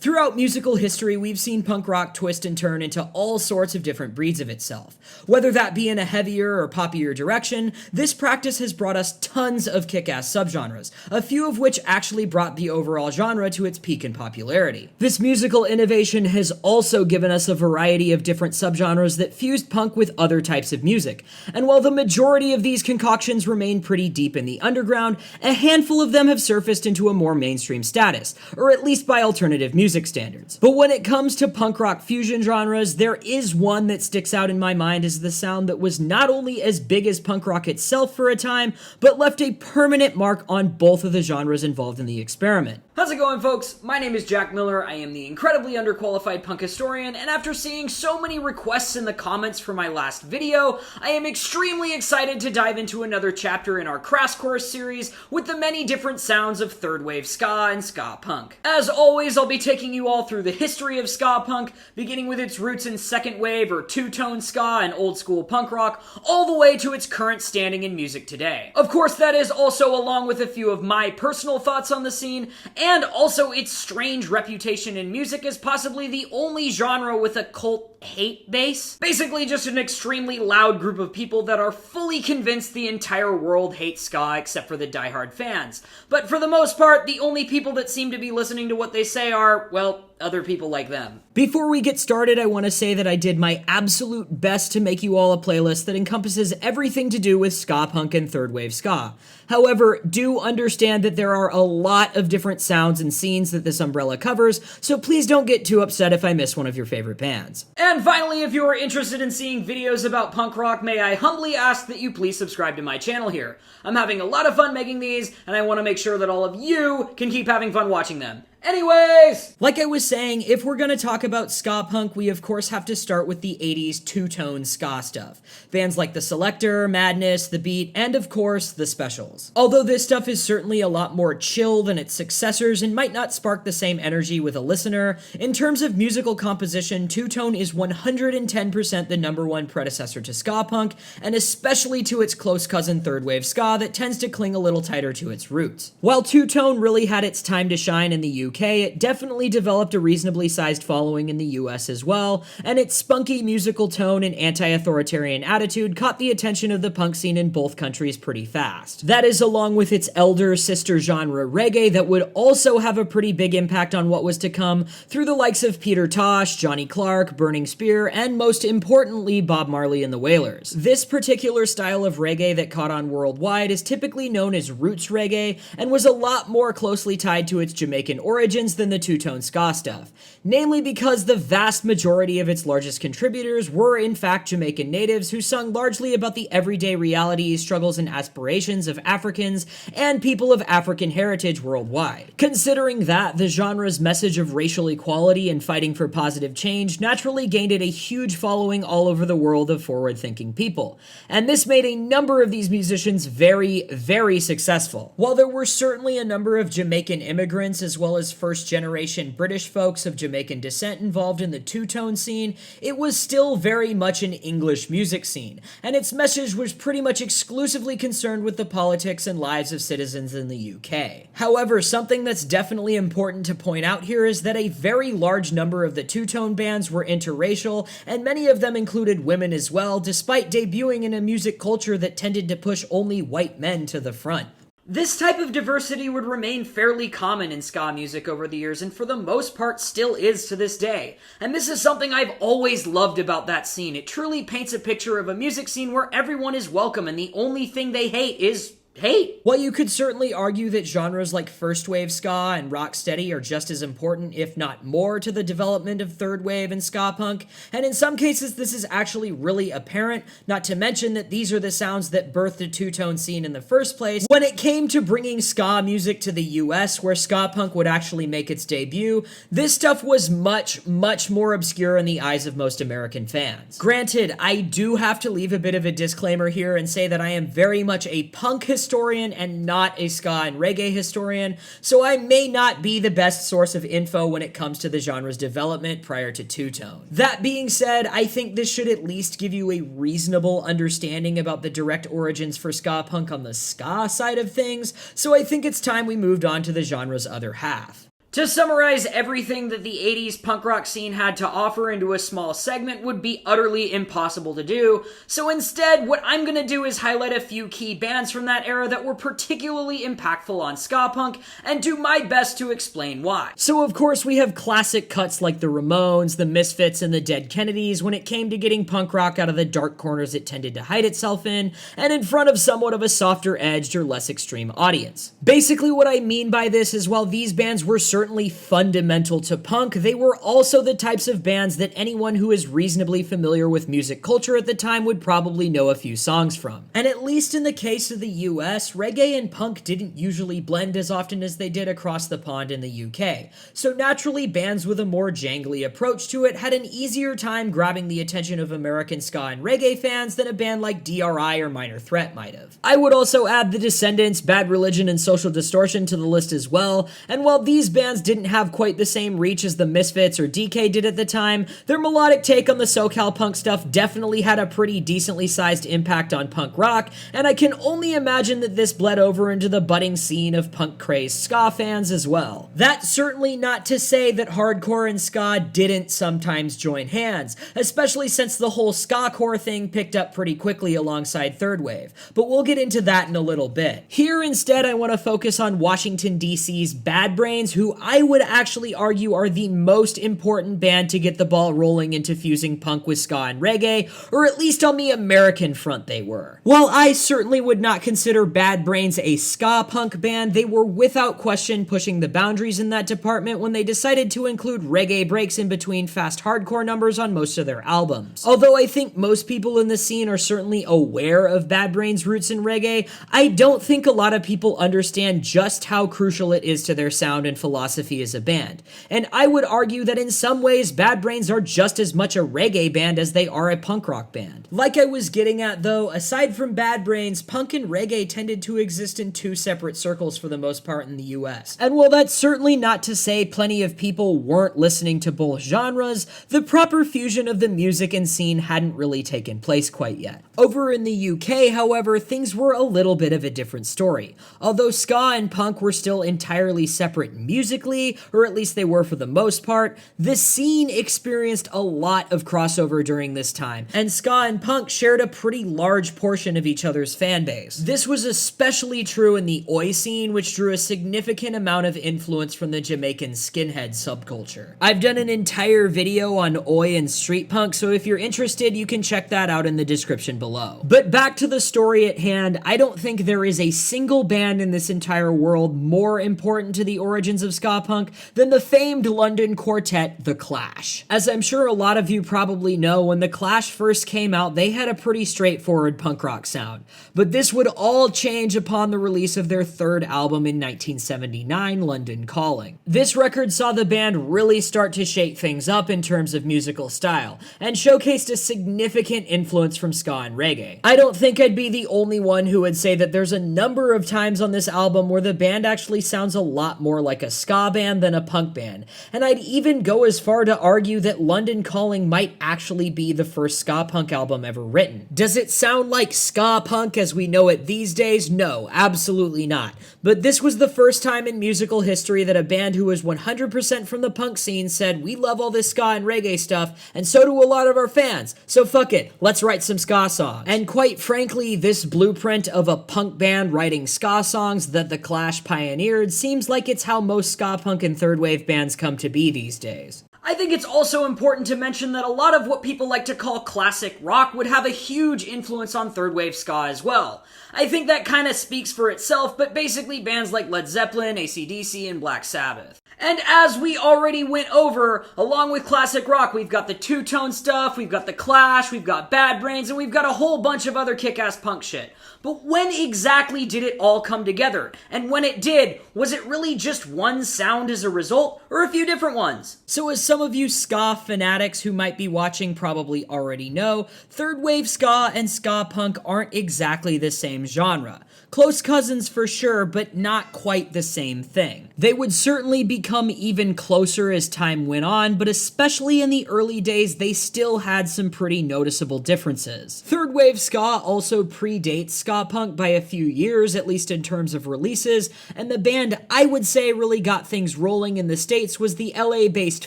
Throughout musical history, we've seen punk rock twist and turn into all sorts of different breeds of itself. Whether that be in a heavier or poppier direction, this practice has brought us tons of kick-ass subgenres, a few of which actually brought the overall genre to its peak in popularity. This musical innovation has also given us a variety of different subgenres that fused punk with other types of music, and while the majority of these concoctions remain pretty deep in the underground, a handful of them have surfaced into a more mainstream status, or at least by alternative music standards. But when it comes to punk rock fusion genres, there is one that sticks out in my mind as the sound that was not only as big as punk rock itself for a time, but left a permanent mark on both of the genres involved in the experiment. How's it going, folks? My name is Jack Miller. I am the incredibly underqualified punk historian, and after seeing so many requests in the comments for my last video, I am extremely excited to dive into another chapter in our Crass course series with the many different sounds of third wave ska and ska punk. As always, I'll be taking you all through the history of ska punk, beginning with its roots in second wave or two-tone ska and old school punk rock, all the way to its current standing in music today. Of course, that is also along with a few of my personal thoughts on the scene, and also its strange reputation in music as possibly the only genre with a cult hate base. Basically just an extremely loud group of people that are fully convinced the entire world hates ska except for the diehard fans. But for the most part, the only people that seem to be listening to what they say are, well, other people like them. Before we get started, I want to say that I did my absolute best to make you all a playlist that encompasses everything to do with ska punk and third wave ska. However, do understand that there are a lot of different sounds and scenes that this umbrella covers, so please don't get too upset if I miss one of your favorite bands. And finally, if you are interested in seeing videos about punk rock, may I humbly ask that you please subscribe to my channel here. I'm having a lot of fun making these, and I want to make sure that all of you can keep having fun watching them. Anyways! Like I was saying, if we're gonna talk about ska punk, we of course have to start with the 80s two-tone ska stuff. Bands like The Selector, Madness, The Beat, and of course, The Specials. Although this stuff is certainly a lot more chill than its successors and might not spark the same energy with a listener, in terms of musical composition, two-tone is 110% the #1 predecessor to ska punk, and especially to its close cousin third wave ska that tends to cling a little tighter to its roots. While two-tone really had its time to shine in the UK, it definitely developed a reasonably sized following in the US as well, and its spunky musical tone and anti-authoritarian attitude caught the attention of the punk scene in both countries pretty fast. That is along with its elder sister genre reggae that would also have a pretty big impact on what was to come through the likes of Peter Tosh, Johnny Clark, Burning Spear, and most importantly Bob Marley and the Wailers. This particular style of reggae that caught on worldwide is typically known as roots reggae and was a lot more closely tied to its Jamaican origins than the two-tone ska stuff, namely because the vast majority of its largest contributors were in fact Jamaican natives who sung largely about the everyday realities, struggles, and aspirations of Africans and people of African heritage worldwide. Considering that, the genre's message of racial equality and fighting for positive change naturally gained it a huge following all over the world of forward-thinking people, and this made a number of these musicians very, very successful. While there were certainly a number of Jamaican immigrants as well as first-generation British folks of Jamaican descent involved in the two-tone scene, it was still very much an English music scene, and its message was pretty much exclusively concerned with the politics and lives of citizens in the UK. However, something that's definitely important to point out here is that a very large number of the two-tone bands were interracial, and many of them included women as well, despite debuting in a music culture that tended to push only white men to the front. This type of diversity would remain fairly common in ska music over the years, and for the most part still is to this day. And this is something I've always loved about that scene. It truly paints a picture of a music scene where everyone is welcome and the only thing they hate is hate. While you could certainly argue that genres like first wave ska and rocksteady are just as important, if not more, to the development of third wave and ska punk, and in some cases this is actually really apparent, not to mention that these are the sounds that birthed the two-tone scene in the first place. When it came to bringing ska music to the US, where ska punk would actually make its debut, this stuff was much, much more obscure in the eyes of most American fans. Granted, I do have to leave a bit of a disclaimer here and say that I am very much a punk historian and not a ska and reggae historian, so I may not be the best source of info when it comes to the genre's development prior to two-tone. That being said, I think this should at least give you a reasonable understanding about the direct origins for ska punk on the ska side of things, so I think it's time we moved on to the genre's other half. To summarize everything that the 80s punk rock scene had to offer into a small segment would be utterly impossible to do, so instead what I'm gonna do is highlight a few key bands from that era that were particularly impactful on ska punk, and do my best to explain why. So of course we have classic cuts like the Ramones, the Misfits, and the Dead Kennedys when it came to getting punk rock out of the dark corners it tended to hide itself in, and in front of somewhat of a softer edged or less extreme audience. Basically what I mean by this is while these bands were certainly fundamental to punk, they were also the types of bands that anyone who is reasonably familiar with music culture at the time would probably know a few songs from. And at least in the case of the US, reggae and punk didn't usually blend as often as they did across the pond in the UK, so naturally bands with a more jangly approach to it had an easier time grabbing the attention of American ska and reggae fans than a band like DRI or Minor Threat might have. I would also add the Descendants, Bad Religion, and Social Distortion to the list as well, and while these bands didn't have quite the same reach as the Misfits or DK did at the time, their melodic take on the SoCal punk stuff definitely had a pretty decently sized impact on punk rock, and I can only imagine that this bled over into the budding scene of punk-crazed ska fans as well. That's certainly not to say that hardcore and ska didn't sometimes join hands, especially since the whole ska-core thing picked up pretty quickly alongside third wave, but we'll get into that in a little bit. Here instead I want to focus on Washington DC's Bad Brains, who I would actually argue are the most important band to get the ball rolling into fusing punk with ska and reggae, or at least on the American front they were. While I certainly would not consider Bad Brains a ska punk band, they were without question pushing the boundaries in that department when they decided to include reggae breaks in between fast hardcore numbers on most of their albums. Although I think most people in the scene are certainly aware of Bad Brains' roots in reggae, I don't think a lot of people understand just how crucial it is to their sound and philosophy as a band. And I would argue that in some ways Bad Brains are just as much a reggae band as they are a punk rock band. Like I was getting at though, aside from Bad Brains, punk and reggae tended to exist in two separate circles for the most part in the US. And while that's certainly not to say plenty of people weren't listening to both genres, the proper fusion of the music and scene hadn't really taken place quite yet. Over in the UK, however, things were a little bit of a different story. Although ska and punk were still entirely separate musically, or at least they were for the most part, the scene experienced a lot of crossover during this time, and ska and punk shared a pretty large portion of each other's fan base. This was especially true in the Oi scene, which drew a significant amount of influence from the Jamaican skinhead subculture. I've done an entire video on Oi and street punk, so if you're interested, you can check that out in the description below. But back to the story at hand, I don't think there is a single band in this entire world more important to the origins of ska punk than the famed London quartet, The Clash. As I'm sure a lot of you probably know, when The Clash first came out, they had a pretty straightforward punk rock sound. But this would all change upon the release of their third album in 1979, London Calling. This record saw the band really start to shake things up in terms of musical style, and showcased a significant influence from ska and reggae. I don't think I'd be the only one who would say that there's a number of times on this album where the band actually sounds a lot more like a ska band than a punk band, and I'd even go as far to argue that London Calling might actually be the first ska punk album ever written. Does it sound like ska punk as we know it these days? No, absolutely not. But this was the first time in musical history that a band who was 100% from the punk scene said, we love all this ska and reggae stuff, and so do a lot of our fans, so fuck it, let's write some ska songs. And quite frankly, this blueprint of a punk band writing ska songs that The Clash pioneered seems like it's how most ska punk and third wave bands come to be these days. I think it's also important to mention that a lot of what people like to call classic rock would have a huge influence on third wave ska as well. I think that kind of speaks for itself, but basically bands like Led Zeppelin, AC/DC, and Black Sabbath. And as we already went over, along with classic rock, we've got the two-tone stuff, we've got The Clash, we've got Bad Brains, and we've got a whole bunch of other kick-ass punk shit. But when exactly did it all come together? And when it did, was it really just one sound as a result, or a few different ones? So as some of you ska fanatics who might be watching probably already know, third wave ska and ska punk aren't exactly the same genre. Close cousins for sure, but not quite the same thing. They would certainly become even closer as time went on, but especially in the early days, they still had some pretty noticeable differences. Third Wave Ska also predates Ska Punk by a few years, at least in terms of releases, and the band I would say really got things rolling in the States was the LA-based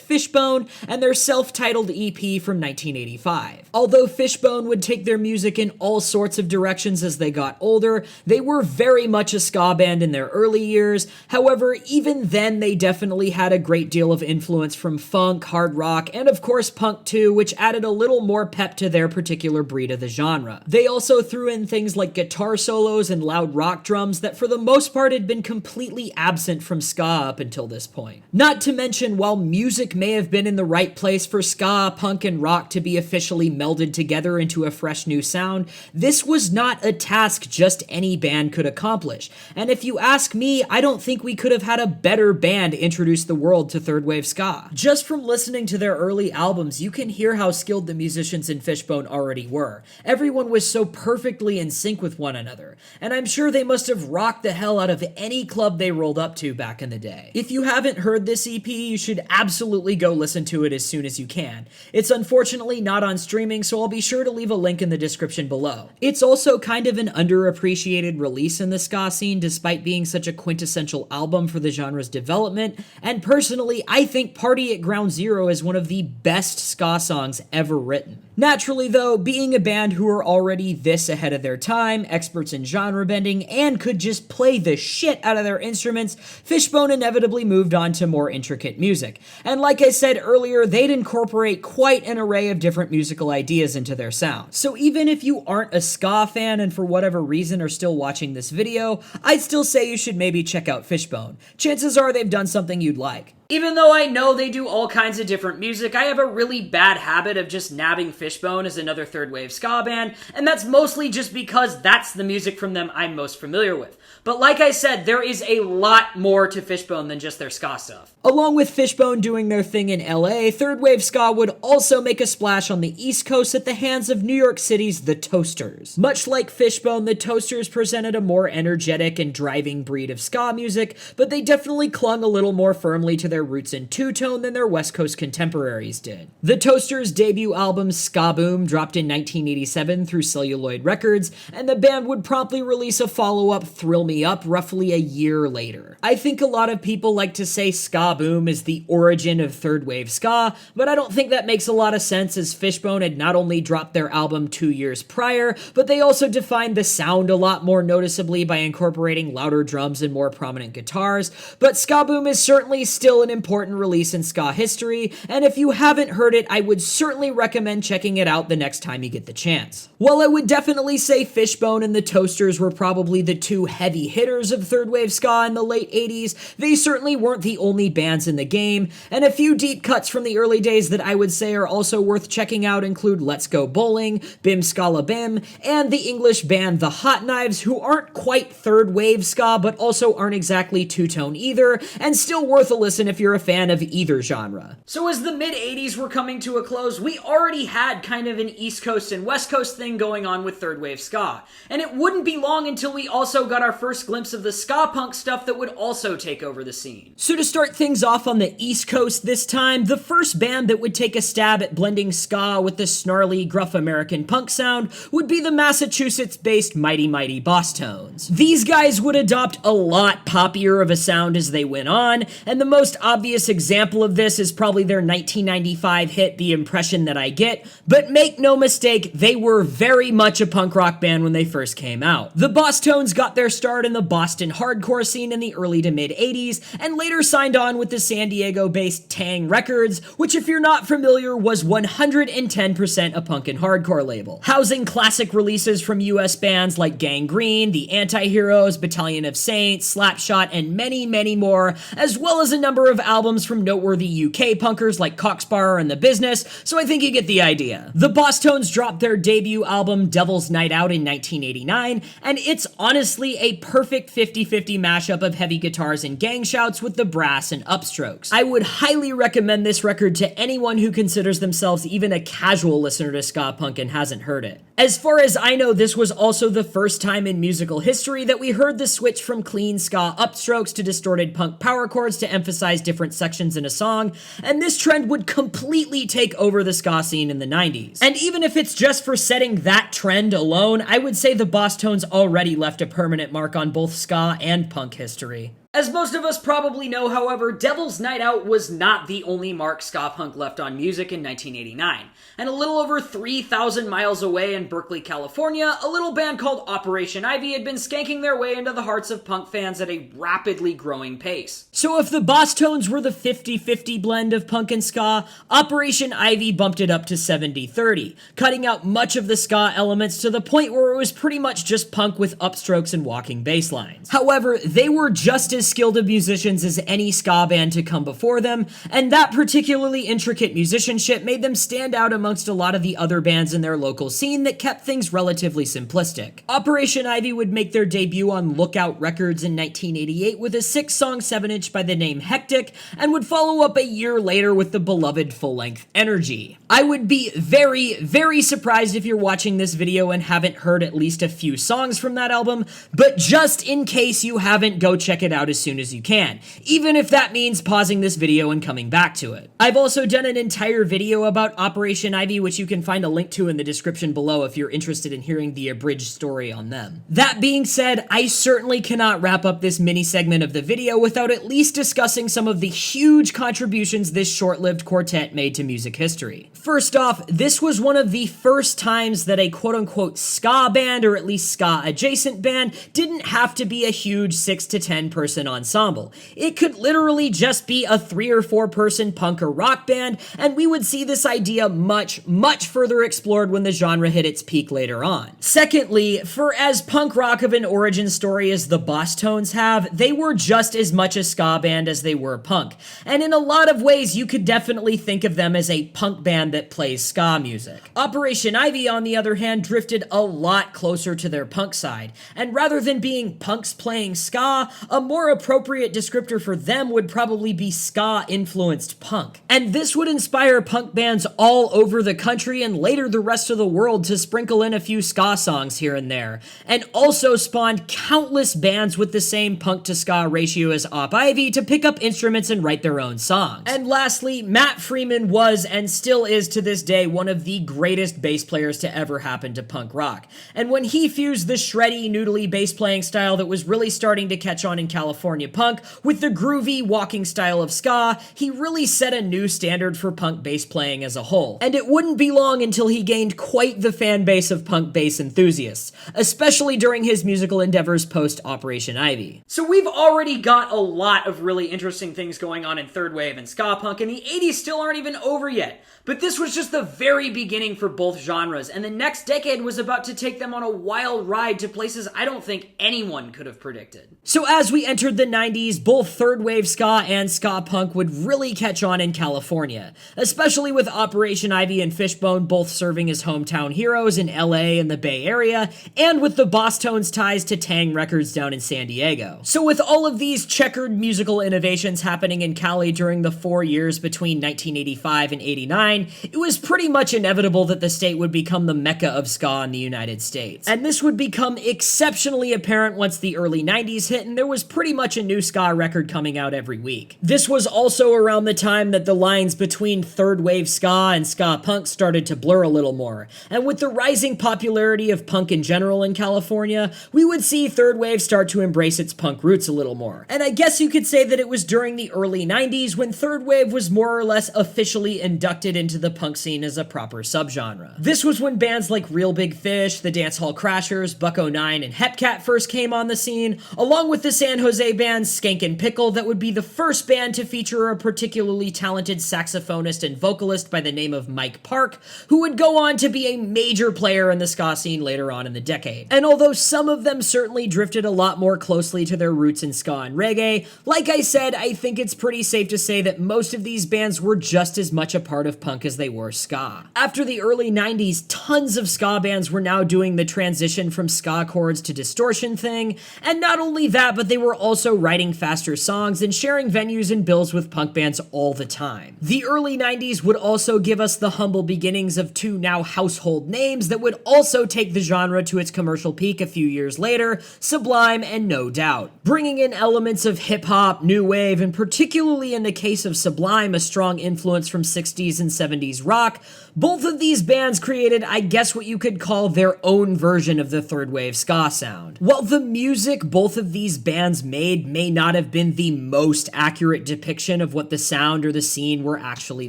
Fishbone and their self-titled EP from 1985. Although Fishbone would take their music in all sorts of directions as they got older, they were very much a ska band in their early years. However, even then they definitely had a great deal of influence from funk, hard rock, and of course punk too, which added a little more pep to their particular breed of the genre. They also threw in things like guitar solos and loud rock drums that for the most part had been completely absent from ska up until this point. Not to mention, while music may have been in the right place for ska, punk, and rock to be officially melded together into a fresh new sound, this was not a task just any band could accomplish. And if you ask me, I don't think we could have had a better band introduce the world to third wave ska. Just from listening to their early albums, you can hear how skilled the musicians in Fishbone already were. Everyone was so perfectly in sync with one another, and I'm sure they must have rocked the hell out of any club they rolled up to back in the day. If you haven't heard this EP, you should absolutely go listen to it as soon as you can. It's unfortunately not on streaming, so I'll be sure to leave a link in the description below. It's also kind of an underappreciated release in the ska scene, despite being such a quintessential album for the genre's development, and personally, I think Party at Ground Zero is one of the best ska songs ever written. Naturally though, being a band who are already this ahead of their time, experts in genre bending, and could just play the shit out of their instruments, Fishbone inevitably moved on to more intricate music. And like I said earlier, they'd incorporate quite an array of different musical ideas into their sound. So even if you aren't a ska fan and for whatever reason are still watching this video, I'd still say you should maybe check out Fishbone. Chances are they've done something you'd like. Even though I know they do all kinds of different music, I have a really bad habit of just nabbing Fishbone as another third wave ska band, and that's mostly just because that's the music from them I'm most familiar with. But like I said, there is a lot more to Fishbone than just their ska stuff. Along with Fishbone doing their thing in LA, third wave ska would also make a splash on the East Coast at the hands of New York City's The Toasters. Much like Fishbone, The Toasters presented a more energetic and driving breed of ska music, but they definitely clung a little more firmly to their roots in two-tone than their West Coast contemporaries did. The Toasters' debut album Ska Boom dropped in 1987 through Celluloid Records, and the band would promptly release a follow-up, Thrill Me Up, roughly a year later. I think a lot of people like to say Ska Boom is the origin of third wave ska, but I don't think that makes a lot of sense, as Fishbone had not only dropped their album 2 years prior, but they also defined the sound a lot more noticeably by incorporating louder drums and more prominent guitars. But Ska Boom is certainly still an important release in ska history, and if you haven't heard it, I would certainly recommend checking it out the next time you get the chance. While I would definitely say Fishbone and the Toasters were probably the two heavy hitters of third wave ska in the late 80s, they certainly weren't the only bands in the game, and a few deep cuts from the early days that I would say are also worth checking out include Let's Go Bowling, Bim Scala Bim, and the English band The Hot Knives, who aren't quite third wave ska, but also aren't exactly two-tone either, and still worth a listen if you're a fan of either genre. So as the mid-80s were coming to a close, we already had kind of an East Coast and West Coast thing going on with third wave ska, and it wouldn't be long until we also got our first glimpse of the ska punk stuff that would also take over the scene. So to start things off on the East Coast this time, the first band that would take a stab at blending ska with the snarly, gruff American punk sound would be the Massachusetts-based Mighty Mighty Bosstones. These guys would adopt a lot poppier of a sound as they went on, and the most obvious example of this is probably their 1995 hit The Impression That I Get, but make no mistake, they were very much a punk rock band when they first came out. The Bosstones got their start in the Boston hardcore scene in the early to mid-80s, and later signed on with the San Diego-based Tang Records, which if you're not familiar was 110% a punk and hardcore label, housing classic releases from US bands like Gangrene, The Anti-Heroes, Battalion of Saints, Slapshot, and many, many more, as well as a number of albums from noteworthy UK punkers like Coxbar and The Business, so I think you get the idea. The Bosstones dropped their debut album Devil's Night Out in 1989, and it's honestly a perfect 50-50 mashup of heavy guitars and gang shouts with the brass and upstrokes. I would highly recommend this record to anyone who considers themselves even a casual listener to ska punk and hasn't heard it. As far as I know, this was also the first time in musical history that we heard the switch from clean ska upstrokes to distorted punk power chords to emphasize different sections in a song, and this trend would completely take over the ska scene in the 90s. And even if it's just for setting that trend alone, I would say the Bosstones already left a permanent mark on both ska and punk history. As most of us probably know, however, Devil's Night Out was not the only mark ska punk left on music in 1989. And a little over 3,000 miles away in Berkeley, California, a little band called Operation Ivy had been skanking their way into the hearts of punk fans at a rapidly growing pace. So if the Bosstones were the 50-50 blend of punk and ska, Operation Ivy bumped it up to 70-30, cutting out much of the ska elements to the point where it was pretty much just punk with upstrokes and walking bass lines. However, they were just as skilled of musicians as any ska band to come before them, and that particularly intricate musicianship made them stand out amongst a lot of the other bands in their local scene that kept things relatively simplistic. Operation Ivy would make their debut on Lookout Records in 1988 with a 6-song 7-inch by the name Hectic, and would follow up a year later with the beloved full-length Energy. I would be very, very surprised if you're watching this video and haven't heard at least a few songs from that album, but just in case you haven't, go check it out as soon as you can, even if that means pausing this video and coming back to it. I've also done an entire video about Operation Ivy, which you can find a link to in the description below if you're interested in hearing the abridged story on them. That being said, I certainly cannot wrap up this mini segment of the video without at least discussing some of the huge contributions this short-lived quartet made to music history. First off, this was one of the first times that a quote-unquote ska band, or at least ska adjacent band, didn't have to be a huge 6 to 10 person ensemble. It could literally just be a 3 or 4 person punk or rock band, and we would see this idea much further explored when the genre hit its peak later on. Secondly, for as punk rock of an origin story as the Bosstones have, they were just as much a ska band as they were punk, and in a lot of ways you could definitely think of them as a punk band that plays ska music. Operation Ivy, on the other hand, drifted a lot closer to their punk side, and rather than being punks playing ska, a more appropriate descriptor for them would probably be ska-influenced punk. And this would inspire punk bands all over the country and later the rest of the world to sprinkle in a few ska songs here and there, and also spawned countless bands with the same punk to ska ratio as Op Ivy to pick up instruments and write their own songs. And lastly, Matt Freeman was and still is to this day one of the greatest bass players to ever happen to punk rock. And when he fused the shreddy, noodly bass playing style that was really starting to catch on in California punk with the groovy, walking style of ska, he really set a new standard for punk bass playing as a whole. And it wouldn't be long until he gained quite the fan base of punk bass enthusiasts, especially during his musical endeavors post Operation Ivy. So we've already got a lot of really interesting things going on in third wave and ska punk, and the 80s still aren't even over yet. But this was just the very beginning for both genres, and the next decade was about to take them on a wild ride to places I don't think anyone could have predicted. So as we entered the 90s, both third wave ska and ska punk would really catch on in California, especially with Operation Ivy and Fishbone both serving as hometown heroes in LA and the Bay Area, and with the Bosstones' ties to Tang Records down in San Diego. So with all of these checkered musical innovations happening in Cali during the 4 years between 1985 and 89, it was pretty much inevitable that the state would become the mecca of ska in the United States. And this would become exceptionally apparent once the early 90s hit and there was pretty much a new ska record coming out every week. This was also around the time that the lines between third wave ska and ska punk started to blur a little more. And with the rising popularity of punk in general in California, we would see third wave start to embrace its punk roots a little more. And I guess you could say that it was during the early 90s when third wave was more or less officially inducted into the punk scene as a proper subgenre. This was when bands like Real Big Fish, the Dancehall Crashers, Buck-09, and Hepcat first came on the scene, along with the San Jose bands Skank and Pickle that would be the first band to feature a particularly talented saxophonist and vocalist by the name of Mike Park, who would go on to be a major player in the ska scene later on in the decade. And although some of them certainly drifted a lot more closely to their roots in ska and reggae, like I said, I think it's pretty safe to say that most of these bands were just as much a part of punk as they were ska. After the early 90s, tons of ska bands were now doing the transition from ska chords to distortion thing, and not only that, but they were also writing faster songs and sharing venues and bills with punk bands all the time. The early 90s would also give us the humble beginnings of two now household names that would also take the genre to its commercial peak a few years later, Sublime and No Doubt. Bringing in elements of hip-hop, new wave, and particularly in the case of Sublime, a strong influence from 60s and 70s rock, both of these bands created, I guess what you could call their own version of the third wave ska sound. While the music both of these bands made may not have been the most accurate depiction of what the sound or the scene were actually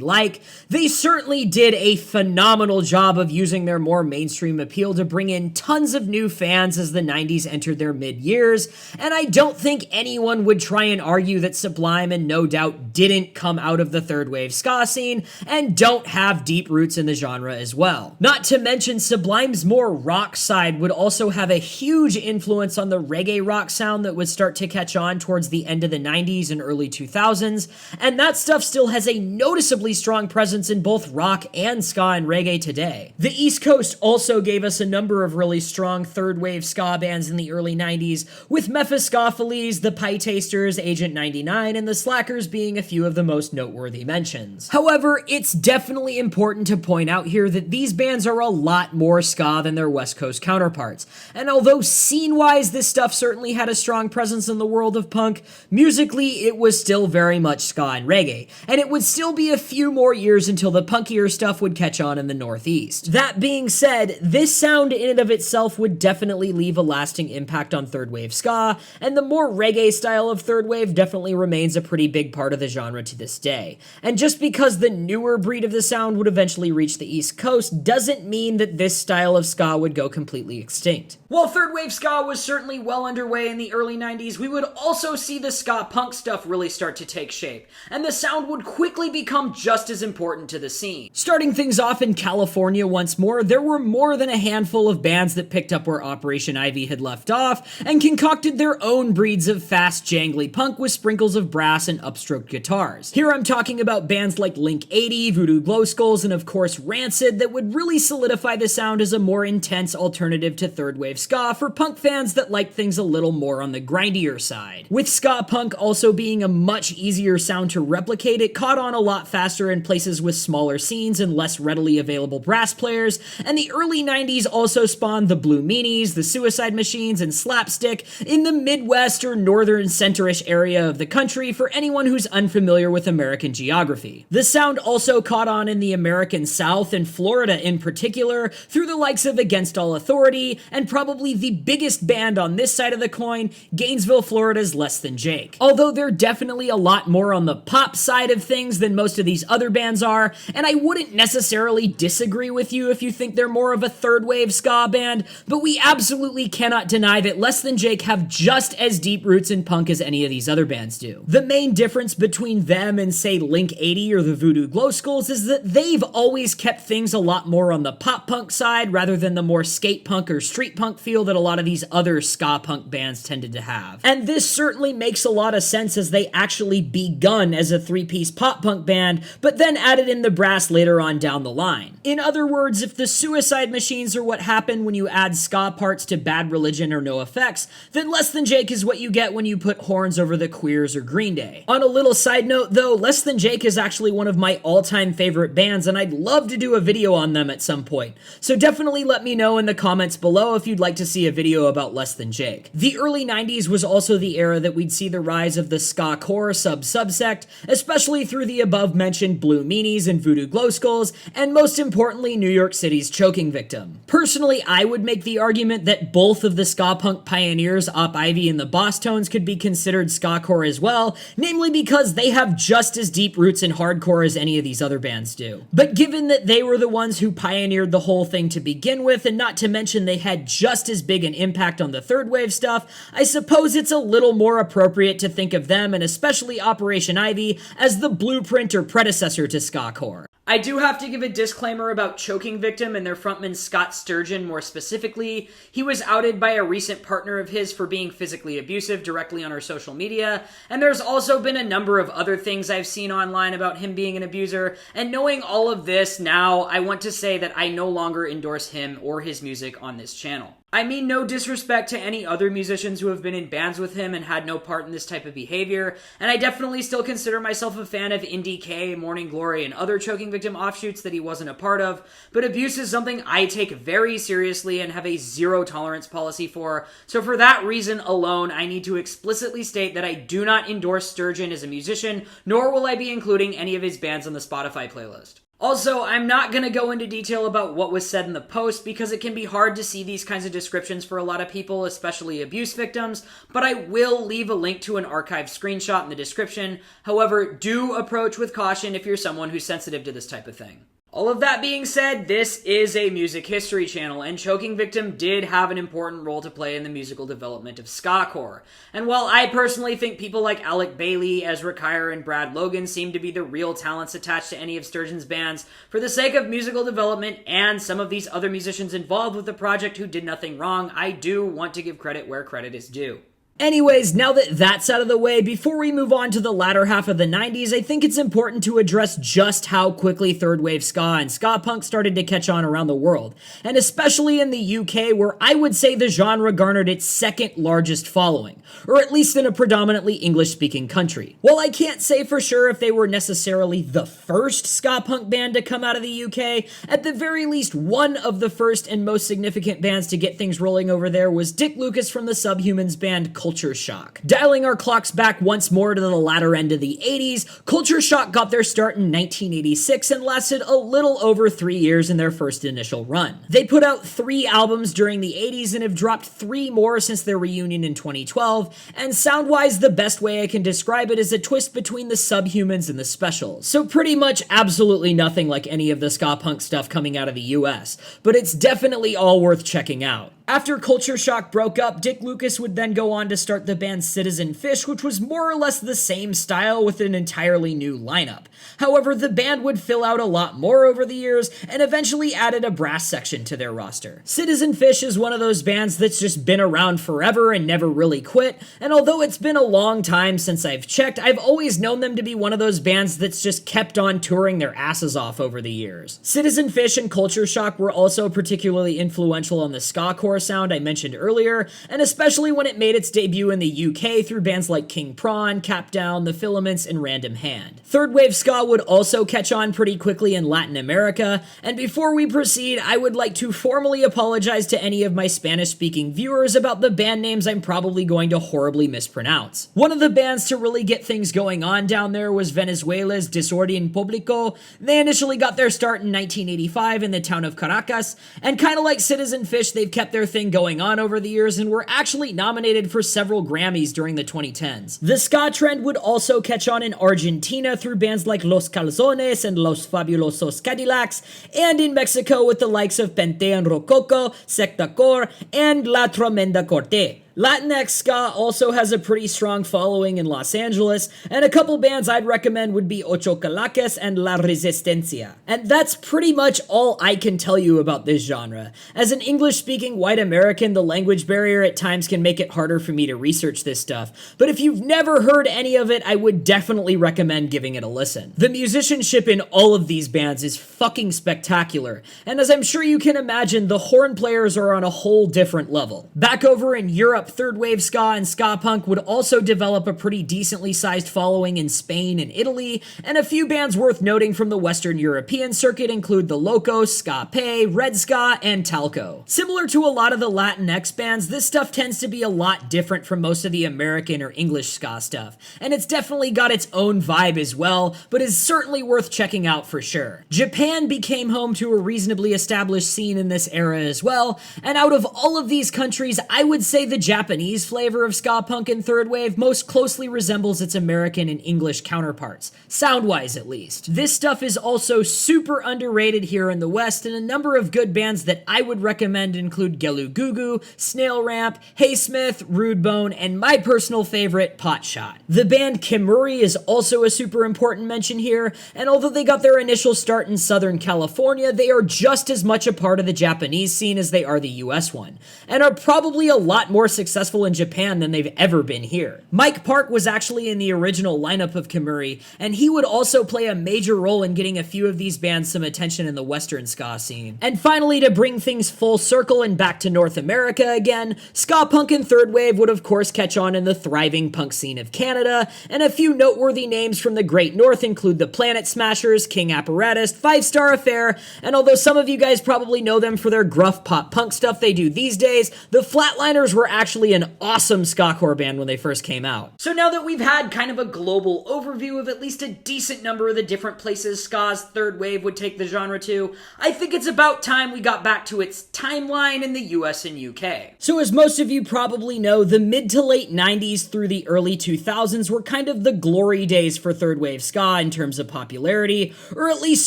like, they certainly did a phenomenal job of using their more mainstream appeal to bring in tons of new fans as the 90s entered their mid-years, and I don't think anyone would try and argue that Sublime and No Doubt didn't come out of the third wave ska scene and don't have deep roots in the genre as well. Not to mention, Sublime's more rock side would also have a huge influence on the reggae rock sound that would start to catch on towards the end of the 90s and early 2000s, and that stuff still has a noticeably strong presence in both rock and ska and reggae today. The East Coast also gave us a number of really strong third wave ska bands in the early 90s, with Mephistopheles, the Pie Tasters, Agent 99, and the Slackers being a few of the most noteworthy mentions. However, it's definitely important to point out here that these bands are a lot more ska than their West Coast counterparts, and although scene-wise this stuff certainly had a strong presence in the world of punk, musically it was still very much ska and reggae, and it would still be a few more years until the punkier stuff would catch on in the Northeast. That being said, this sound in and of itself would definitely leave a lasting impact on third wave ska, and the more reggae style of third wave definitely remains a pretty big part of the genre to this day. And just because the newer breed of the sound would eventually reach the East Coast doesn't mean that this style of ska would go completely extinct. While third wave ska was certainly well underway in the early 90s, we would also see the ska punk stuff really start to take shape, and the sound would quickly become just as important to the scene. Starting things off in California once more, there were more than a handful of bands that picked up where Operation Ivy had left off, and concocted their own breeds of fast, jangly punk with sprinkles of brass and upstroked guitars. Here I'm talking about bands like Link 80, Voodoo Glow Skulls, and of course Rancid that would really solidify the sound as a more intense alternative to third wave ska for punk fans that like things a little more on the grindier side. With ska punk also being a much easier sound to replicate, it caught on a lot faster in places with smaller scenes and less readily available brass players, and the early 90s also spawned the Blue Meanies, the Suicide Machines, and Slapstick in the Midwest or northern center-ish area of the country for anyone who's unfamiliar with American geography. The sound also caught on in the American South and Florida in particular through the likes of Against All Authority, and probably the biggest band on this side of the coin, Gainesville, Florida's Less Than Jake. Although they're definitely a lot more on the pop side of things than most of these other bands are, and I wouldn't necessarily disagree with you if you think they're more of a third wave ska band, but we absolutely cannot deny that Less Than Jake have just as deep roots in punk as any of these other bands do. The main difference between them and say Link 80 or the Voodoo Glow Skulls is that they've always kept things a lot more on the pop punk side rather than the more skate punk or street punk feel that a lot of these other ska punk bands tended to have. And this certainly makes a lot of sense as they actually begun as a three-piece pop punk band, but then added in the brass later on down the line. In other words, if the Suicide Machines are what happened when you add ska parts to Bad Religion or No Effects, then Less Than Jake is what you get when you put horns over the Queers or Green Day. On a little side note though, Less Than Jake is actually one of my all-time favorite bands, and I'd love to do a video on them at some point. So definitely let me know in the comments below if you'd like to see a video about Less Than Jake. The early 90s was also the era that we'd see the rise of the ska core subsect, especially through the above mentioned Blue Meanies and Voodoo Glow Skulls, and most importantly New York City's Choking Victim. Personally, I would make the argument that both of the ska punk pioneers, Op Ivy and the Bosstones, could be considered ska core as well, namely because they have just as deep roots in hardcore as any of these other bands do. But given that they were the ones who pioneered the whole thing to begin with, and not to mention they had just as big an impact on the third wave stuff, I suppose it's a little more appropriate to think of them, and especially Operation Ivy, as the blueprint or predecessor to skacore. I do have to give a disclaimer about Choking Victim and their frontman Scott Sturgeon more specifically. He was outed by a recent partner of his for being physically abusive directly on her social media, and there's also been a number of other things I've seen online about him being an abuser, and knowing all of this now, I want to say that I no longer endorse him or his music on this channel. I mean no disrespect to any other musicians who have been in bands with him and had no part in this type of behavior, and I definitely still consider myself a fan of NDK, Morning Glory, and other Choking Victim offshoots that he wasn't a part of, but abuse is something I take very seriously and have a zero tolerance policy for, so for that reason alone, I need to explicitly state that I do not endorse Sturgeon as a musician, nor will I be including any of his bands on the Spotify playlist. Also, I'm not going to go into detail about what was said in the post because it can be hard to see these kinds of descriptions for a lot of people, especially abuse victims, but I will leave a link to an archived screenshot in the description. However, do approach with caution if you're someone who's sensitive to this type of thing. All of that being said, this is a music history channel, and Choking Victim did have an important role to play in the musical development of skacore. And while I personally think people like Alec Bailey, Ezra Kyer, and Brad Logan seem to be the real talents attached to any of Sturgeon's bands, for the sake of musical development and some of these other musicians involved with the project who did nothing wrong, I do want to give credit where credit is due. Anyways, now that that's out of the way, before we move on to the latter half of the 90s, I think it's important to address just how quickly third wave ska and ska punk started to catch on around the world, and especially in the UK, where I would say the genre garnered its second largest following, or at least in a predominantly English-speaking country. While I can't say for sure if they were necessarily the first ska punk band to come out of the UK, at the very least one of the first and most significant bands to get things rolling over there was Dick Lucas from the Subhumans band Culture Shock. Dialing our clocks back once more to the latter end of the 80s, Culture Shock got their start in 1986 and lasted a little over 3 years in their first initial run. They put out 3 albums during the 80s and have dropped 3 more since their reunion in 2012, and sound-wise the best way I can describe it is a twist between the Subhumans and the Specials. So pretty much absolutely nothing like any of the ska punk stuff coming out of the US, but it's definitely all worth checking out. After Culture Shock broke up, Dick Lucas would then go on to start the band Citizen Fish, which was more or less the same style with an entirely new lineup. However, the band would fill out a lot more over the years and eventually added a brass section to their roster. Citizen Fish is one of those bands that's just been around forever and never really quit, and although it's been a long time since I've checked, I've always known them to be one of those bands that's just kept on touring their asses off over the years. Citizen Fish and Culture Shock were also particularly influential on the skacore sound I mentioned earlier, and especially when it made its debut in the UK through bands like King Prawn, Cap Down, The Filaments, and Random Hand. Third wave ska would also catch on pretty quickly in Latin America, and before we proceed, I would like to formally apologize to any of my Spanish-speaking viewers about the band names I'm probably going to horribly mispronounce. One of the bands to really get things going on down there was Venezuela's Desorden Público. They initially got their start in 1985 in the town of Caracas, and kinda like Citizen Fish, they've kept their thing going on over the years and were actually nominated for several Grammys during the 2010s. The ska trend would also catch on in Argentina through bands like Los Calzones and Los Fabulosos Cadillacs, and in Mexico with the likes of Pentean Rococo, Secta Core, and La Tremenda Corte. Latinx ska also has a pretty strong following in Los Angeles, and a couple bands I'd recommend would be Ocho Calaques and La Resistencia. And that's pretty much all I can tell you about this genre. As an English-speaking white American, the language barrier at times can make it harder for me to research this stuff, but if you've never heard any of it, I would definitely recommend giving it a listen. The musicianship in all of these bands is fucking spectacular, and as I'm sure you can imagine, the horn players are on a whole different level. Back over in Europe, third wave ska and ska punk would also develop a pretty decently sized following in Spain and Italy, and a few bands worth noting from the Western European circuit include the Locos, Ska Pay, Red Ska, and Talco. Similar to a lot of the Latinx bands, this stuff tends to be a lot different from most of the American or English ska stuff, and it's definitely got its own vibe as well, but is certainly worth checking out for sure. Japan became home to a reasonably established scene in this era as well, and out of all of these countries, I would say the Japanese flavor of ska punk and third wave most closely resembles its American and English counterparts, sound-wise at least. This stuff is also super underrated here in the West, and a number of good bands that I would recommend include Gelu Gugu, Snail Ramp, Hey Smith, Rude Bone, and my personal favorite, Potshot. The band Kimuri is also a super important mention here, and although they got their initial start in Southern California, they are just as much a part of the Japanese scene as they are the US one, and are probably a lot more successful in Japan than they've ever been here. Mike Park was actually in the original lineup of Kimuri, and he would also play a major role in getting a few of these bands some attention in the Western ska scene. And finally, to bring things full circle and back to North America again, ska punk and third wave would of course catch on in the thriving punk scene of Canada, and a few noteworthy names from the Great North include the Planet Smashers, King Apparatus, Five Star Affair, and although some of you guys probably know them for their gruff pop punk stuff they do these days, the Flatliners were actually an awesome ska-core band when they first came out. So now that we've had kind of a global overview of at least a decent number of the different places ska's third wave would take the genre to, I think it's about time we got back to its timeline in the US and UK. So as most of you probably know, the mid to late 90s through the early 2000s were kind of the glory days for third wave ska in terms of popularity, or at least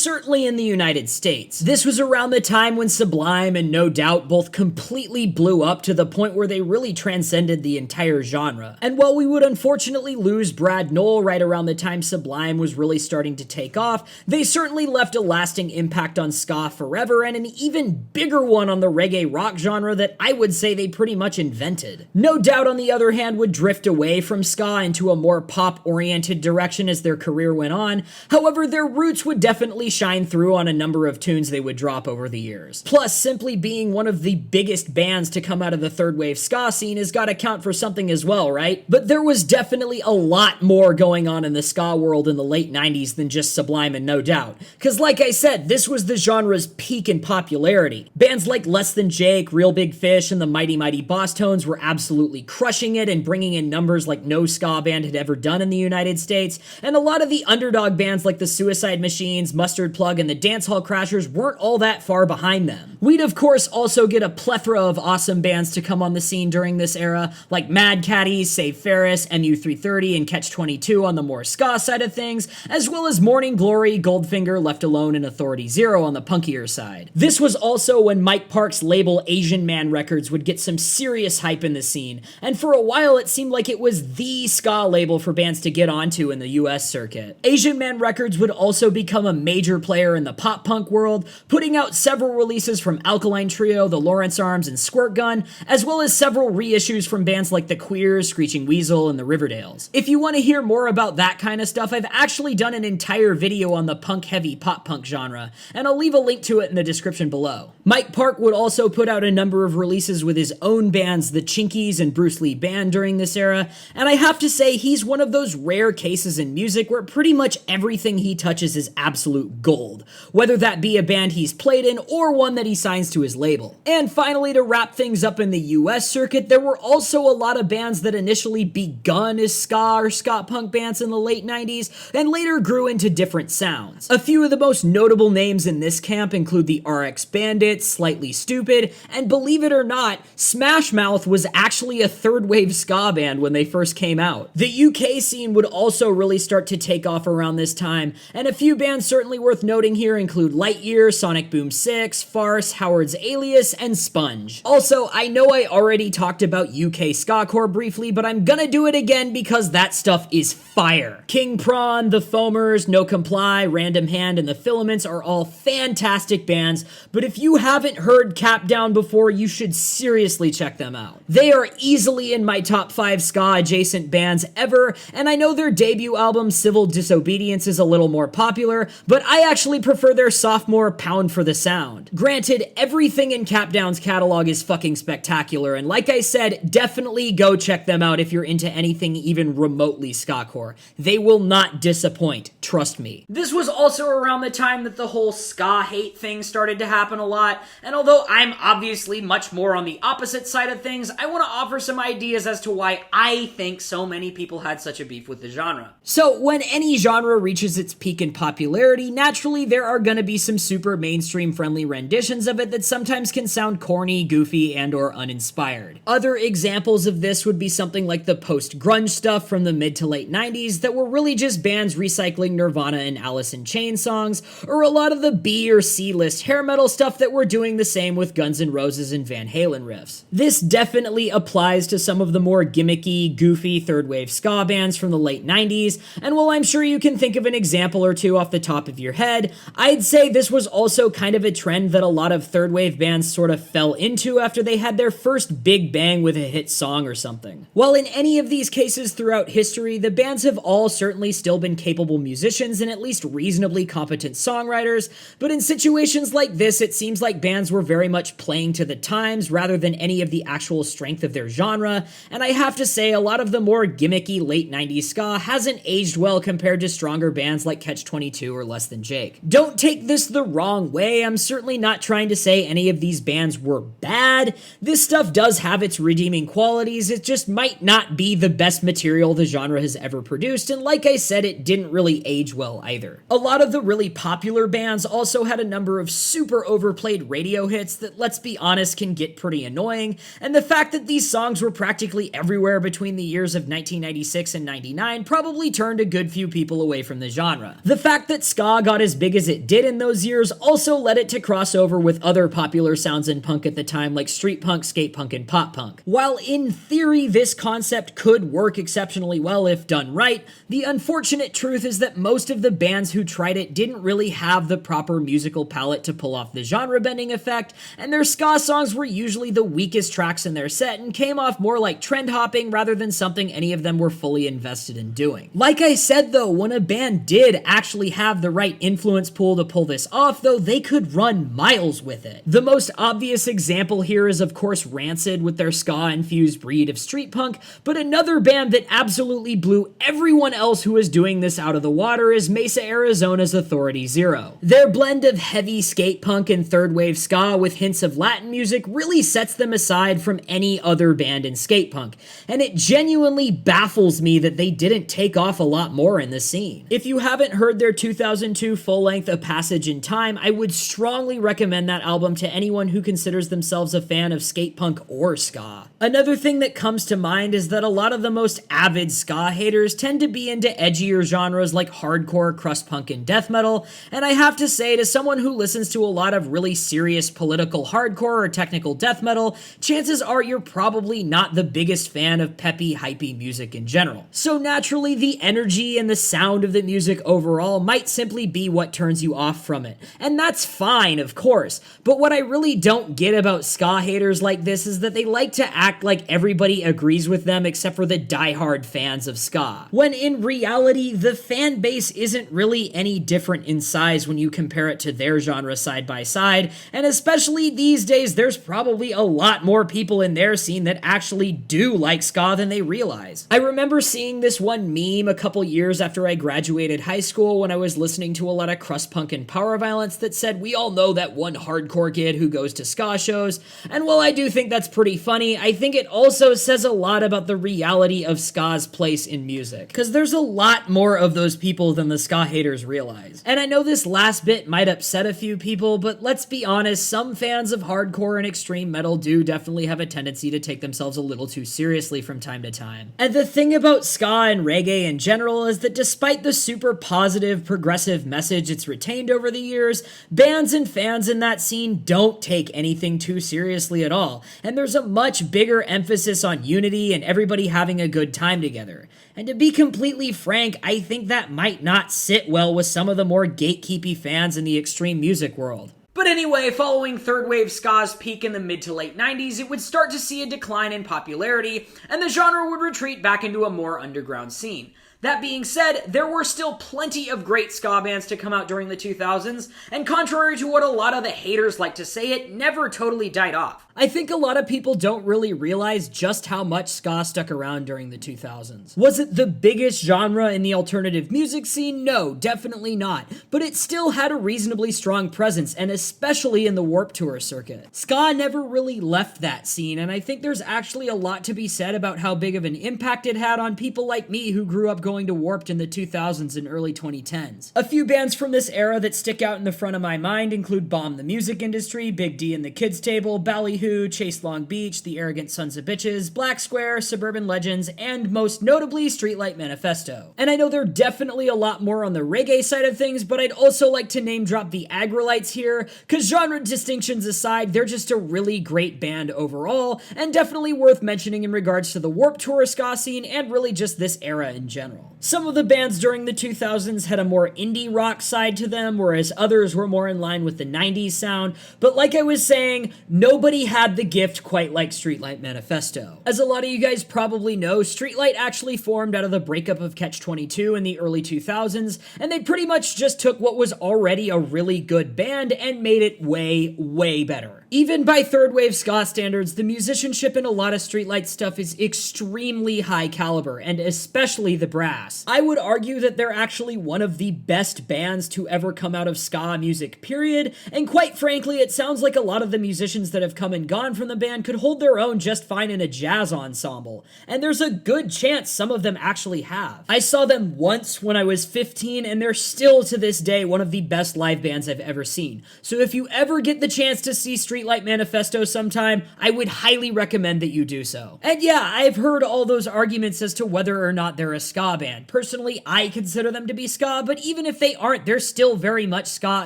certainly in the United States. This was around the time when Sublime and No Doubt both completely blew up to the point where they really transcended the entire genre. And while we would unfortunately lose Brad Knoll right around the time Sublime was really starting to take off, they certainly left a lasting impact on ska forever, and an even bigger one on the reggae rock genre that I would say they pretty much invented. No Doubt, on the other hand, would drift away from ska into a more pop-oriented direction as their career went on. However, their roots would definitely shine through on a number of tunes they would drop over the years. Plus, simply being one of the biggest bands to come out of the third wave ska scene has got to count for something as well, right? But there was definitely a lot more going on in the ska world in the late 90s than just Sublime and No Doubt. Cause like I said, this was the genre's peak in popularity. Bands like Less Than Jake, Real Big Fish, and the Mighty Mighty Bosstones were absolutely crushing it and bringing in numbers like no ska band had ever done in the United States, and a lot of the underdog bands like the Suicide Machines, Mustard Plug, and the Dancehall Crashers weren't all that far behind them. We'd of course also get a plethora of awesome bands to come on the scene during this era, like Mad Caddies, Save Ferris, MU330, and Catch-22 on the more ska side of things, as well as Morning Glory, Goldfinger, Left Alone, and Authority Zero on the punkier side. This was also when Mike Park's label Asian Man Records would get some serious hype in the scene, and for a while it seemed like it was the ska label for bands to get onto in the US circuit. Asian Man Records would also become a major player in the pop punk world, putting out several releases from Alkaline Trio, the Lawrence Arms, and Squirt Gun, as well as several reissues from bands like the Queers, Screeching Weasel, and the Riverdales. If you want to hear more about that kind of stuff, I've actually done an entire video on the punk-heavy pop-punk genre, and I'll leave a link to it in the description below. Mike Park would also put out a number of releases with his own bands, the Chinkies and Bruce Lee Band, during this era, and I have to say he's one of those rare cases in music where pretty much everything he touches is absolute gold, whether that be a band he's played in or one that he signs to his label. And finally, to wrap things up in the US circuit, there were also a lot of bands that initially begun as ska or ska punk bands in the late 90s and later grew into different sounds. A few of the most notable names in this camp include the RX Bandits, Slightly Stupid, and believe it or not, Smash Mouth was actually a third wave ska band when they first came out. The UK scene would also really start to take off around this time, and a few bands certainly worth noting here include Lightyear, Sonic Boom 6, Farce, Howard's Alias, and Sponge. Also, I know I already talked about UK ska-core briefly, but I'm gonna do it again because that stuff is fire. King Prawn, The Foamers, No Comply, Random Hand, and The Filaments are all fantastic bands, but if you haven't heard Cap Down before, you should seriously check them out. They are easily in my top 5 ska adjacent bands ever, and I know their debut album Civil Disobedience is a little more popular, but I actually prefer their sophomore Pound for the Sound. Granted, everything in Cap Down's catalog is fucking spectacular, and like I said, definitely go check them out if you're into anything even remotely ska-core. They will not disappoint, trust me. This was also around the time that the whole Ska Hate thing started to happen a lot, and although I'm obviously much more on the opposite side of things, I want to offer some ideas as to why I think so many people had such a beef with the genre. So, when any genre reaches its peak in popularity, naturally there are gonna be some super mainstream friendly renditions of it that sometimes can sound corny, goofy, and or uninspired. Other examples of this would be something like the post-grunge stuff from the mid to late 90s that were really just bands recycling Nirvana and Alice in Chains songs, or a lot of the B or C list hair metal stuff that were doing the same with Guns N' Roses and Van Halen riffs. This definitely applies to some of the more gimmicky, goofy third wave ska bands from the late 90s, and while I'm sure you can think of an example or two off the top of your head, I'd say this was also kind of a trend that a lot of third wave bands sort of fell into after they had their first big bang with a hit song or something. While in any of these cases throughout history, the bands have all certainly still been capable musicians and at least reasonably competent songwriters, but in situations like this, it seems like bands were very much playing to the times rather than any of the actual strength of their genre, and I have to say a lot of the more gimmicky late 90s ska hasn't aged well compared to stronger bands like Catch-22 or Less Than Jake. Don't take this the wrong way, I'm certainly not trying to say any of these bands were bad. This stuff does have its redeeming qualities, it just might not be the best material the genre has ever produced, and like I said, it didn't really age well either. A lot of the really popular bands also had a number of super overplayed radio hits that, let's be honest, can get pretty annoying, and the fact that these songs were practically everywhere between the years of 1996 and 99 probably turned a good few people away from the genre. The fact that ska got as big as it did in those years also led it to cross over with other popular sounds in punk at the time like street punk, skate punk, and pop punk. While in theory this concept could work exceptionally well if done right, the unfortunate truth is that most of the bands who tried it didn't really have the proper musical palette to pull off the genre-bending effect, and their ska songs were usually the weakest tracks in their set and came off more like trend hopping rather than something any of them were fully invested in doing. Like I said though, when a band did actually have the right influence pool to pull this off though, they could run miles with it. The most obvious example here is of course Rancid with their ska-infused breed of street punk, but another band that absolutely blew everyone else who was doing this out of the water is Mesa, Arizona's Authority Zero. Their blend of heavy skate punk and third wave ska with hints of Latin music really sets them aside from any other band in skate punk, and it genuinely baffles me that they didn't take off a lot more in the scene. If you haven't heard their 2002 full-length A Passage in Time, I would strongly recommend that album to anyone who considers themselves a fan of skate punk or ska. Another thing that comes to mind is that a lot of the most avid ska haters tend to be into edgier genres like hardcore, crust punk, and death metal, and I have to say, to someone who listens to a lot of really serious political hardcore or technical death metal, chances are you're probably not the biggest fan of peppy, hypey music in general. So naturally, the energy and the sound of the music overall might simply be what turns you off from it. And that's fine, of course, but what I really don't get about ska haters like this is that they like to act like everybody agrees with them except for the diehard fans of ska. When in reality, the fan base isn't really any different in size when you compare it to their genre side by side, and especially these days, there's probably a lot more people in their scene that actually do like ska than they realize. I remember seeing this one meme a couple years after I graduated high school when I was listening to a lot of crust punk and power violence that said, "We all know that one hardcore kid who goes to ska shows," and while I do think that's pretty funny, I think it also says a lot about the reality of ska's place in music, because there's a lot more of those people than the ska haters realize. And I know this last bit might upset a few people, but let's be honest, some fans of hardcore and extreme metal do definitely have a tendency to take themselves a little too seriously from time to time. And the thing about ska and reggae in general is that despite the super positive, progressive message it's retained over the years, bands and fans in that scene don't take anything too seriously at all, and there's a much bigger emphasis on unity and everybody having a good time together. And to be completely frank, I think that might not sit well with some of the more gatekeepy fans in the extreme music world. But anyway, following third wave ska's peak in the mid to late 90s, it would start to see a decline in popularity, and the genre would retreat back into a more underground scene. That being said, there were still plenty of great ska bands to come out during the 2000s, and contrary to what a lot of the haters like to say, it never totally died off. I think a lot of people don't really realize just how much ska stuck around during the 2000s. Was it the biggest genre in the alternative music scene? No, definitely not. But it still had a reasonably strong presence, and especially in the Warped Tour circuit. Ska never really left that scene, and I think there's actually a lot to be said about how big of an impact it had on people like me who grew up going to Warped in the 2000s and early 2010s. A few bands from this era that stick out in the front of my mind include Bomb the Music Industry, Big D and the Kids Table, Ballyhoo, Who, Chase Long Beach, The Arrogant Sons of Bitches, Black Square, Suburban Legends, and most notably Streetlight Manifesto. And I know there are definitely a lot more on the reggae side of things, but I'd also like to name drop the Agrolites here, cause genre distinctions aside, they're just a really great band overall, and definitely worth mentioning in regards to the Warped Tour ska scene and really just this era in general. Some of the bands during the 2000s had a more indie rock side to them, whereas others were more in line with the 90s sound, but like I was saying, nobody had the gift quite like Streetlight Manifesto. As a lot of you guys probably know, Streetlight actually formed out of the breakup of Catch-22 in the early 2000s, and they pretty much just took what was already a really good band and made it way, way better. Even by third wave ska standards, the musicianship in a lot of Streetlight stuff is extremely high caliber, and especially the brass. I would argue that they're actually one of the best bands to ever come out of ska music, period, and quite frankly, it sounds like a lot of the musicians that have come and gone from the band could hold their own just fine in a jazz ensemble, and there's a good chance some of them actually have. I saw them once when I was 15, and they're still to this day one of the best live bands I've ever seen. So if you ever get the chance to see Streetlight Manifesto sometime, I would highly recommend that you do so. And yeah, I've heard all those arguments as to whether or not they're a ska band. Personally, I consider them to be ska, but even if they aren't, they're still very much ska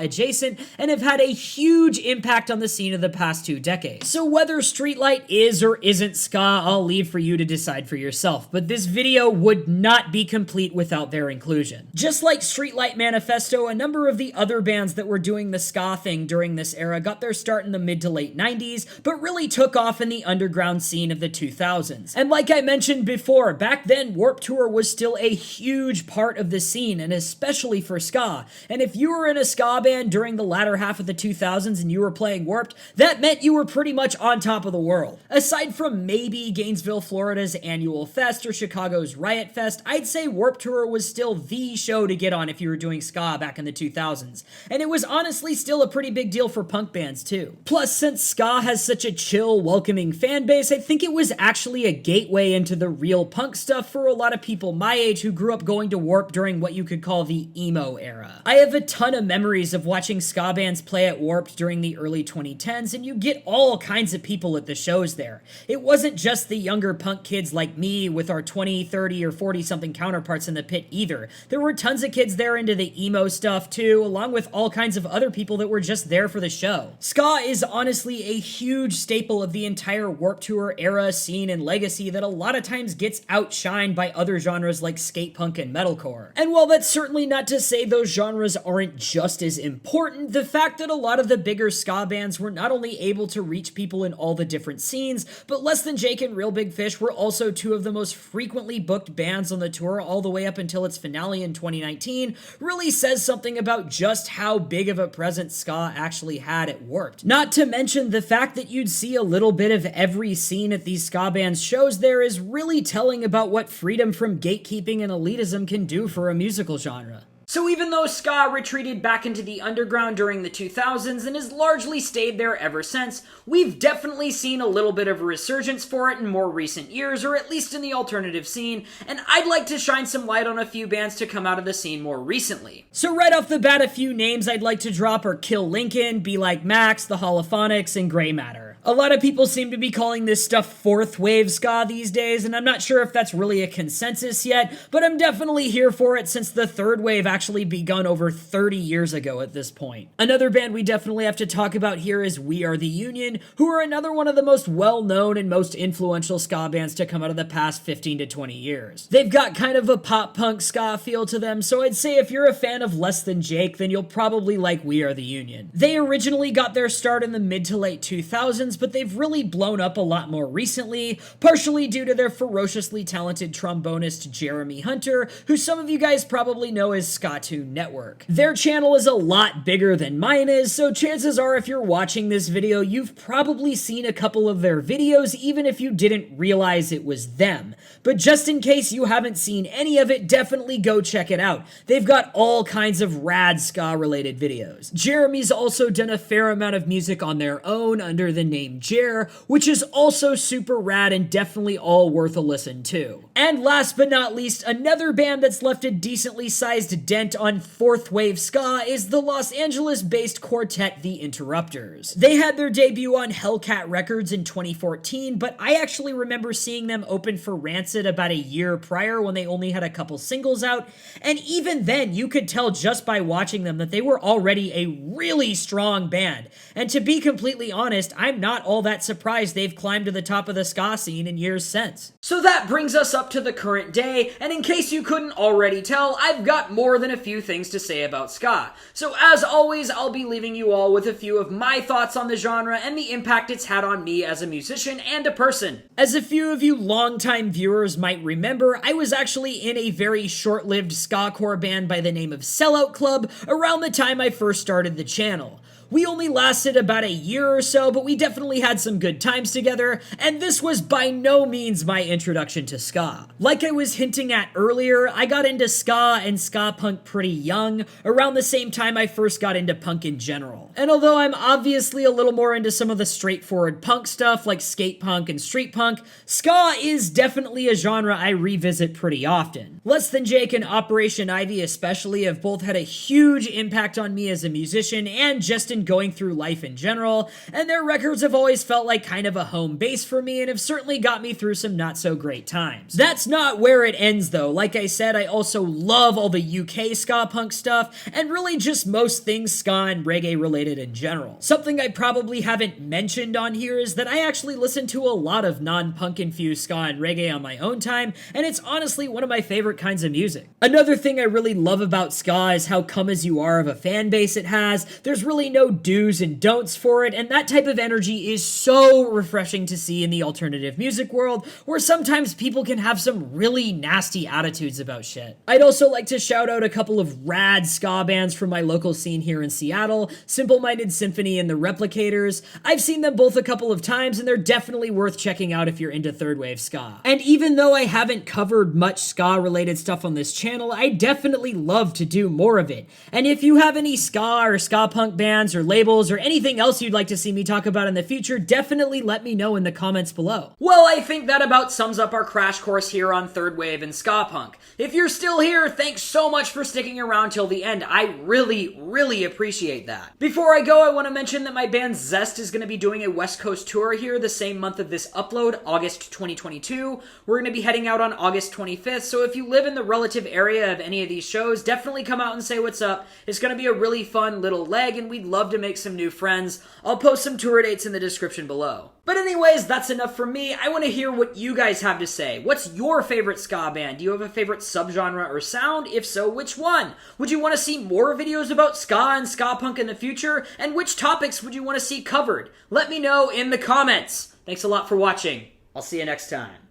adjacent and have had a huge impact on the scene of the past 2 decades. So whether Streetlight is or isn't ska, I'll leave for you to decide for yourself, but this video would not be complete without their inclusion. Just like Streetlight Manifesto, a number of the other bands that were doing the ska thing during this era got their start in the mid to late 90s, but really took off in the underground scene of the 2000s. And like I mentioned before, back then Warped Tour was still a huge part of the scene, and especially for ska. And if you were in a ska band during the latter half of the 2000s and you were playing Warped, that meant you were pretty much on top of the world. Aside from maybe Gainesville, Florida's annual fest or Chicago's Riot Fest, I'd say Warped Tour was still the show to get on if you were doing ska back in the 2000s. And it was honestly still a pretty big deal for punk bands too. Plus, since ska has such a chill, welcoming fan base, I think it was actually a gateway into the real punk stuff for a lot of people my age who grew up going to Warped during what you could call the emo era. I have a ton of memories of watching ska bands play at Warped during the early 2010s, and you get all kinds of people at the shows there. It wasn't just the younger punk kids like me with our 20, 30, or 40-something counterparts in the pit either. There were tons of kids there into the emo stuff too, along with all kinds of other people that were just there for the show. Ska is honestly a huge staple of the entire Warped Tour era, scene, and legacy that a lot of times gets outshined by other genres like skate punk and metalcore. And while that's certainly not to say those genres aren't just as important, the fact that a lot of the bigger ska bands were not only able to reach people in all the different scenes, but Less Than Jake and Real Big Fish were also 2 of the most frequently booked bands on the tour all the way up until its finale in 2019 really says something about just how big of a presence ska actually had at Warped. Not to mention the fact that you'd see a little bit of every scene at these ska bands shows there is really telling about what freedom from gatekeeping and elitism can do for a musical genre. So even though ska retreated back into the underground during the 2000s and has largely stayed there ever since, we've definitely seen a little bit of a resurgence for it in more recent years, or at least in the alternative scene, and I'd like to shine some light on a few bands to come out of the scene more recently. So right off the bat, a few names I'd like to drop are Kill Lincoln, Be Like Max, The Holophonics, and Grey Matter. A lot of people seem to be calling this stuff 4th wave ska these days, and I'm not sure if that's really a consensus yet, but I'm definitely here for it since the 3rd wave actually begun over 30 years ago at this point. Another band we definitely have to talk about here is We Are the Union, who are another one of the most well-known and most influential ska bands to come out of the past 15 to 20 years. They've got kind of a pop-punk ska feel to them, so I'd say if you're a fan of Less Than Jake, then you'll probably like We Are the Union. They originally got their start in the mid to late 2000s, but they've really blown up a lot more recently, partially due to their ferociously talented trombonist Jeremy Hunter, who some of you guys probably know as Skatoon Network. Their channel is a lot bigger than mine is, so chances are if you're watching this video, you've probably seen a couple of their videos, even if you didn't realize it was them. But just in case you haven't seen any of it, definitely go check it out. They've got all kinds of rad ska-related videos. Jeremy's also done a fair amount of music on their own under the name named Jer, which is also super rad and definitely all worth a listen to. And last but not least, another band that's left a decently sized dent on fourth wave ska is the Los Angeles-based quartet The Interrupters. They had their debut on Hellcat Records in 2014, but I actually remember seeing them open for Rancid about a year prior when they only had a couple singles out, and even then you could tell just by watching them that they were already a really strong band. And to be completely honest, I'm not all that surprised they've climbed to the top of the ska scene in years since. So that brings us up to the current day, and in case you couldn't already tell, I've got more than a few things to say about ska. So as always, I'll be leaving you all with a few of my thoughts on the genre and the impact it's had on me as a musician and a person. As a few of you longtime viewers might remember, I was actually in a very short-lived ska-core band by the name of Sellout Club around the time I first started the channel. We only lasted about a year or so, but we definitely had some good times together, and this was by no means my introduction to ska. Like I was hinting at earlier, I got into ska and ska punk pretty young, around the same time I first got into punk in general. And although I'm obviously a little more into some of the straightforward punk stuff like skate punk and street punk, ska is definitely a genre I revisit pretty often. Less Than Jake and Operation Ivy especially have both had a huge impact on me as a musician and just in going through life in general, and their records have always felt like kind of a home base for me and have certainly got me through some not so great times. That's not where it ends though. Like I said, I also love all the UK ska punk stuff, and really just most things ska and reggae related in general. Something I probably haven't mentioned on here is that I actually listen to a lot of non-punk infused ska and reggae on my own time, and it's honestly one of my favorite kinds of music. Another thing I really love about ska is how come as you are of a fan base it has. There's really no do's and don'ts for it, and that type of energy is so refreshing to see in the alternative music world, where sometimes people can have some really nasty attitudes about shit. I'd also like to shout out a couple of rad ska bands from my local scene here in Seattle, Simple Minded Symphony and the Replicators. I've seen them both a couple of times, and they're definitely worth checking out if you're into third wave ska. And even though I haven't covered much ska related stuff on this channel, I definitely love to do more of it. And if you have any ska or ska punk bands or labels or anything else you'd like to see me talk about in the future, definitely let me know in the comments below. Well, I think that about sums up our crash course here on third wave and ska punk. If you're still here, thanks so much for sticking around till the end. I really appreciate that. Before I go, I want to mention that my band ZEST is going to be doing a West Coast tour here the same month of this upload, August 2022. We're going to be heading out on August 25th, so if you live in the relative area of any of these shows, definitely come out and say what's up. It's going to be a really fun little leg, and we'd love to make some new friends. I'll post some tour dates in the description below. But anyways, that's enough from me. I want to hear what you guys have to say. What's your favorite ska band? Do you have a favorite subgenre or sound? If so, which one? Would you want to see more videos about ska and ska punk in the future? And which topics would you want to see covered? Let me know in the comments. Thanks a lot for watching. I'll see you next time.